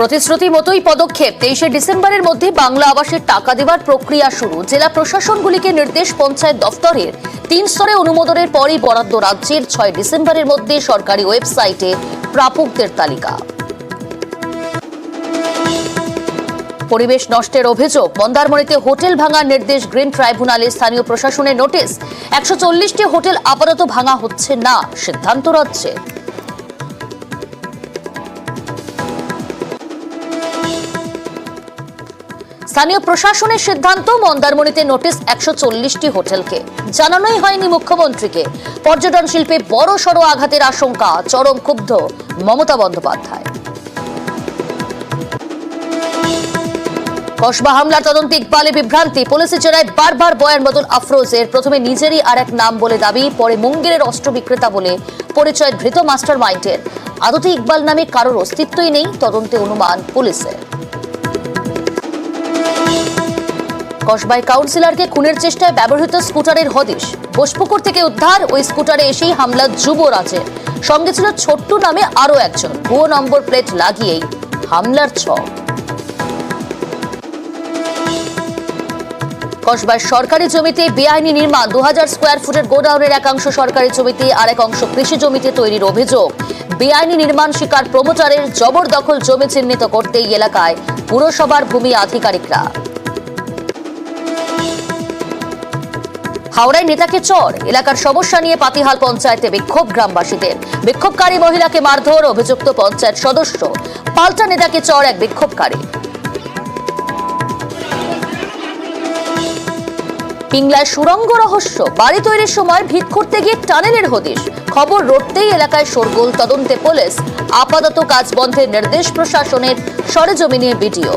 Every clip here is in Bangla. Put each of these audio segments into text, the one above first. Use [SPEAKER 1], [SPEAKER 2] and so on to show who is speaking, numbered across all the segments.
[SPEAKER 1] প্রতিশ্রুতি মতোই পদক্ষেপ। 23শে ডিসেম্বরের মধ্যে বাংলা আবাসের টাকা দেওয়ার প্রক্রিয়া শুরু। জেলা প্রশাসনগুলিকে নির্দেশ পঞ্চায়েত দফতরের 3 স্তরে অনুমোদনের পরই বরাদ্দ রাজ্যের। 6 ডিসেম্বরের মধ্যে সরকারি ওয়েবসাইটে প্রাপকদের তালিকা। পরিবেশ নষ্টের অভিযোগ। মন্দারমণিতে হোটেল ভাঙার নির্দেশ গ্রিন ট্রাইব্যুনালে। স্থানীয় প্রশাসনের নোটিশ। 140টি হোটেল আপাতত ভাঙা হচ্ছে না, সিদ্ধান্ত রাজ্যে। স্থানীয় প্রশাসনের সিদ্ধান্ত, মন্দারমণিতে নোটিশ 140টি হোটেলকে। জানানোই হয়নি মুখ্যমন্ত্রীকে। পর্যটন শিল্পে বড়সড় আঘাতের আশঙ্কা। চরম ক্ষুব্ধ মমতা বন্দ্যোপাধ্যায়। কসবা হামলার তদন্তে ইকবালে বিভ্রান্তি। পুলিশি চেরায় বারবার বয়ান বদল আফরোজের। প্রথমে নিজেরই আর এক নাম বলে দাবি, পরে মুঙ্গেরের অস্ত্র বিক্রেতা বলে পরিচয় ধৃত মাস্টার মাইন্ডের। আদতে ইকবাল নামে কারোর অস্তিত্বই নেই, তদন্তে অনুমান পুলিশের। কসবায় কাউন্সিলরকে খুনের চেষ্টায় ব্যবহৃত স্কুটারের হদিশ। বোসপুকুর থেকে উদ্ধার। ওই স্কুটারে এসেই হামলা যুবরাজের। সঙ্গে ছিল ছোট্টু নামে আরো একজন। ভুয়ো নম্বর প্লেট লাগিয়েই হামলার ছক। কসবায় সরকারি জমিতে বেআইনি নির্মাণ। 2000 স্কোয়ার ফুটের গোডাউনের একাংশ সরকারি জমিতে, আর এক অংশ কৃষি জমিতে তৈরির অভিযোগ। বেআইনি নির্মাণ শিকার প্রমোটারের জবরদখল জমি চিহ্নিত করতে এই এলাকায় পুরসভার ভূমি আধিকারিকরা। হাওড়ায় নেতাকে চর। এলাকার সমস্যা নিয়ে পাতিহাল পঞ্চায়েতে বিক্ষোভ গ্রামবাসীদের। বিক্ষোভকারী মহিলাকে মারধর, অভিযুক্ত পঞ্চায়েত সদস্য। পাল্টা নেতাকে চর এক বিক্ষোভকারী। পিংলায় সুড়ঙ্গ রহস্য। বাড়ি তৈরির সময় ভিত করতে গিয়ে টানেলের হদিশ। খবর রটতেই এলাকায় শোরগোল, তদন্তে পুলিশ। আপাতত কাজ বন্ধের নির্দেশ প্রশাসনের, সরেজমিনে ভিডিও।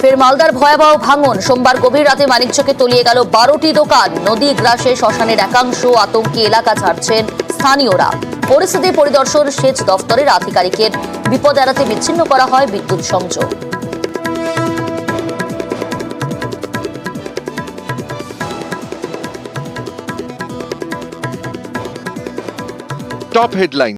[SPEAKER 1] ফের মালদার ভয়াবহ ভাঙন। সোমবার গভীর রাতে মানিকচকে তলিয়ে গেল 12টি দোকান। নদী গ্রাসে শ্মশানের একাংশ। আতঙ্কে এলাকা ছাড়ছেন স্থানীয়রা। পরিস্থিতি পরিদর্শন সেচ দফতরের আধিকারিকের। বিপদ এড়াতে বিচ্ছিন্ন করা হয় বিদ্যুৎ সংযোগ।
[SPEAKER 2] Top headline.